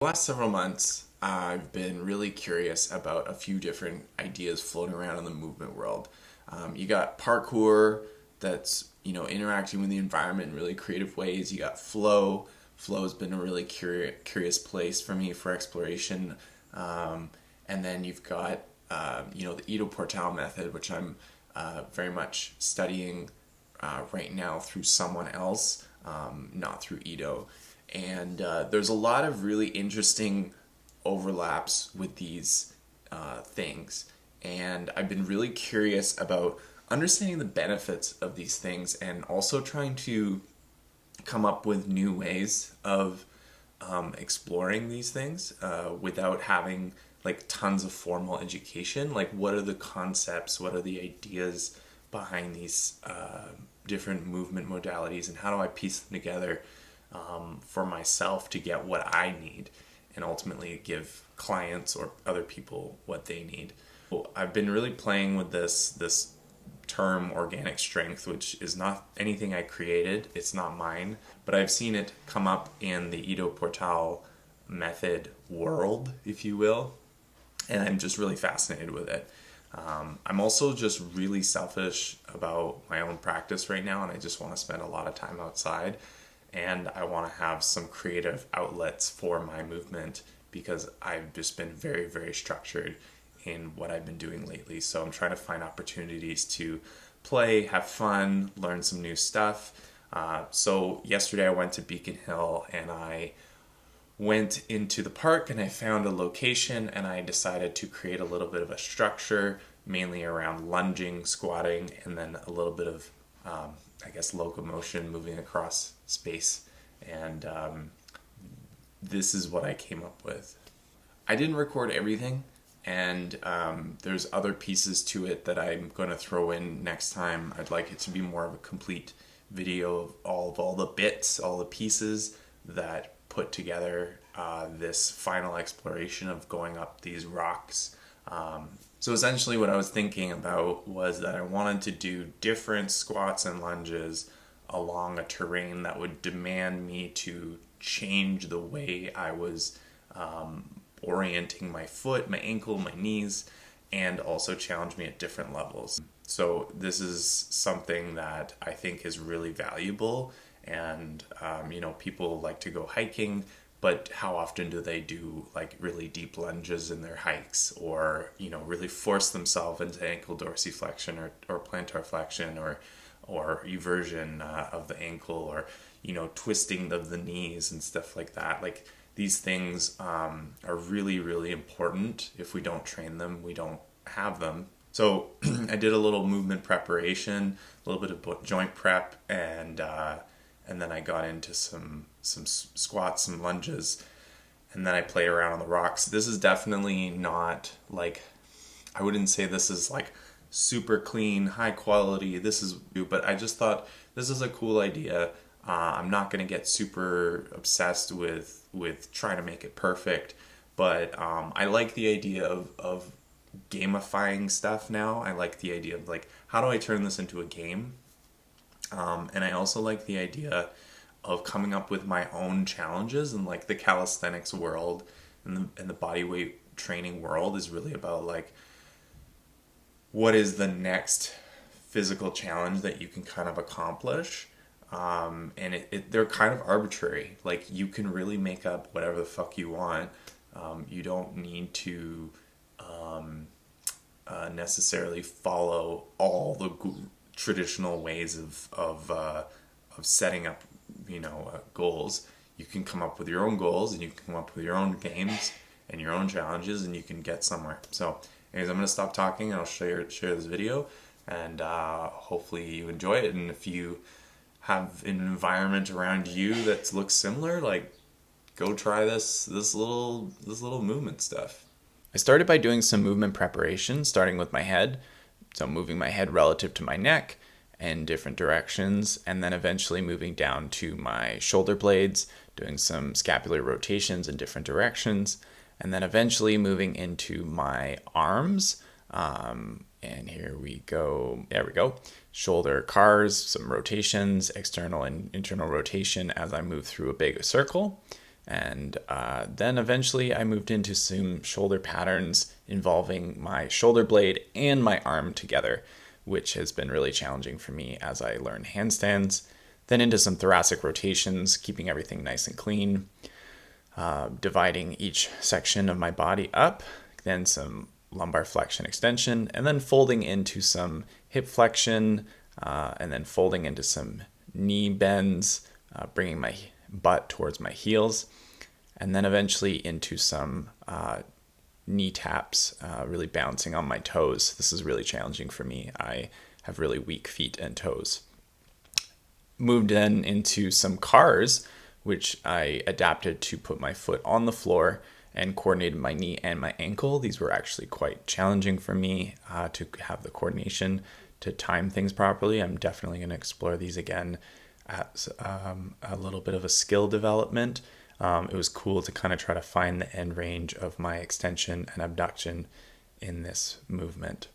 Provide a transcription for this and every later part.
The last several months, I've been really curious about a few different ideas floating around in the movement world. You got parkour that's interacting with the environment in really creative ways. You got flow. Flow has been a really curious place for me for exploration. And then you've got the Ido Portal method, which I'm very much studying right now through someone else, not through Ido. And there's a lot of really interesting overlaps with these things. And I've been really curious about understanding the benefits of these things and also trying to come up with new ways of exploring these things without having like tons of formal education. Like, what are the concepts? What are the ideas behind these different movement modalities, and how do I piece them together for myself to get what I need and ultimately give clients or other people what they need. Well, I've been really playing with this term organic strength, which is not anything I created. It's not mine, but I've seen it come up in the Ido Portal method world, if you will, and I'm just really fascinated with it. I'm also just really selfish about my own practice right now, and I just want to spend a lot of time outside, and I want to have some creative outlets for my movement because I've just been very, very structured in what I've been doing lately. So I'm trying to find opportunities to play, have fun, learn some new stuff. So yesterday I went to Beacon Hill and I went into the park and I found a location and I decided to create a little bit of a structure, mainly around lunging, squatting, and then a little bit of, locomotion, moving across space. And this is what I came up with. I didn't record everything, and there's other pieces to it that I'm going to throw in next time. I'd like it to be more of a complete video of all the bits, all the pieces that put together this final exploration of going up these rocks. So essentially what I was thinking about was that I wanted to do different squats and lunges along a terrain that would demand me to change the way I was orienting my foot, my ankle, my knees, and also challenge me at different levels. So this is something that I think is really valuable, and people like to go hiking, but how often do they do like really deep lunges in their hikes, or really force themselves into ankle dorsiflexion or plantar flexion or eversion of the ankle, or twisting of the knees and stuff like that. Like, these things are really, really important. If we don't train them, we don't have them. So I did a little movement preparation, a little bit of joint prep, and then I got into some squats, some lunges, and then I play around on the rocks. This is definitely not like, I wouldn't say this is like super clean, high quality. But I just thought this is a cool idea. I'm not going to get super obsessed with trying to make it perfect, but I like the idea of gamifying stuff now. I like the idea of like, how do I turn this into a game? And I also like the idea of coming up with my own challenges. And like, the calisthenics world and the body weight training world is really about like, what is the next physical challenge that you can kind of accomplish? And they're kind of arbitrary. Like, you can really make up whatever the fuck you want. You don't need to necessarily follow all the traditional ways of setting up goals. You can come up with your own goals, and you can come up with your own games and your own challenges, and you can get somewhere. So anyways, I'm going to stop talking and I'll share this video, and hopefully you enjoy it. And if you have an environment around you that looks similar, like, go try this little movement stuff. I started by doing some movement preparation, starting with my head. So moving my head relative to my neck in different directions, and then eventually moving down to my shoulder blades, doing some scapular rotations in different directions, and then eventually moving into my arms. And here we go. There we go. Shoulder cars, some rotations, external and internal rotation as I move through a big circle. And then eventually I moved into some shoulder patterns involving my shoulder blade and my arm together, which has been really challenging for me as I learn handstands. Then into some thoracic rotations, keeping everything nice and clean, dividing each section of my body up, then some lumbar flexion extension, and then folding into some hip flexion, and then folding into some knee bends, bringing my butt towards my heels, and then eventually into some knee taps, really bouncing on my toes. This is really challenging for me. I have really weak feet and toes. Moved then into some cars, which I adapted to put my foot on the floor and coordinated my knee and my ankle. These were actually quite challenging for me to have the coordination to time things properly. I'm definitely going to explore these again as a little bit of a skill development. It was cool to kind of try to find the end range of my extension and abduction in this movement.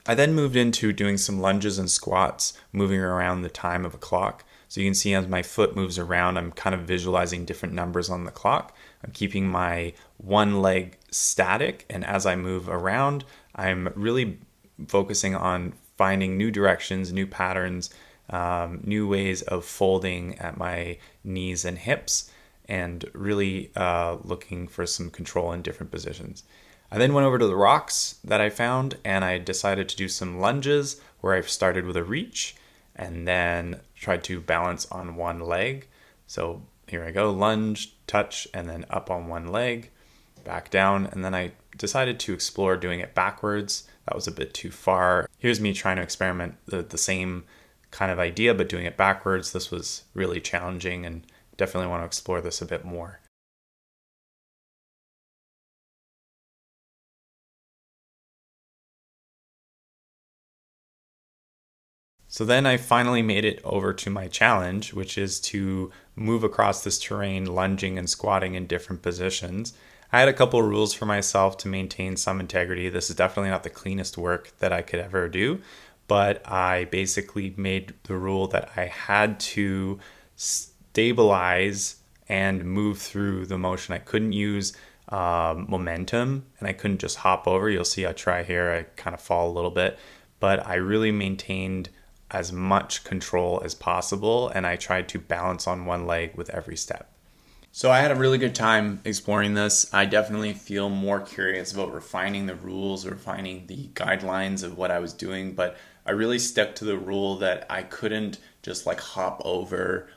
I then moved into doing some lunges and squats, moving around the time of a clock. So you can see as my foot moves around, I'm kind of visualizing different numbers on the clock. I'm keeping my one leg static, and as I move around, I'm really focusing on finding new directions, new patterns, new ways of folding at my knees and hips, and really looking for some control in different positions. I then went over to the rocks that I found, and I decided to do some lunges where I started with a reach and then tried to balance on one leg. So here I go, lunge, touch, and then up on one leg, back down, and then I decided to explore doing it backwards. That was a bit too far. Here's me trying to experiment the same kind of idea, but doing it backwards. This was really challenging and definitely want to explore this a bit more. So then I finally made it over to my challenge, which is to move across this terrain, lunging and squatting in different positions. I had a couple of rules for myself to maintain some integrity. This is definitely not the cleanest work that I could ever do, but I basically made the rule that I had to stabilize and move through the motion. I couldn't use momentum, and I couldn't just hop over. You'll see I try here, I kind of fall a little bit, but I really maintained as much control as possible, and I tried to balance on one leg with every step. So I had a really good time exploring this. I definitely feel more curious about refining the rules, refining the guidelines of what I was doing, but I really stuck to the rule that I couldn't just like hop over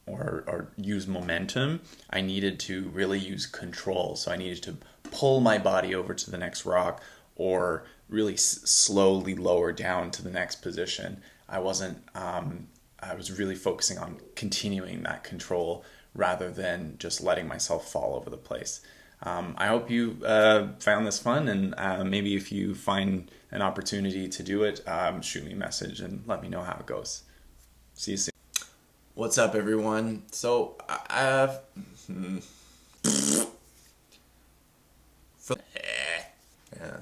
or use momentum. I needed to really use control. So I needed to pull my body over to the next rock or really slowly lower down to the next position. I wasn't, I was really focusing on continuing that control rather than just letting myself fall over the place. I hope you found this fun, and maybe if you find an opportunity to do it, shoot me a message and let me know how it goes. See you soon. What's up, everyone? So I have. Yeah.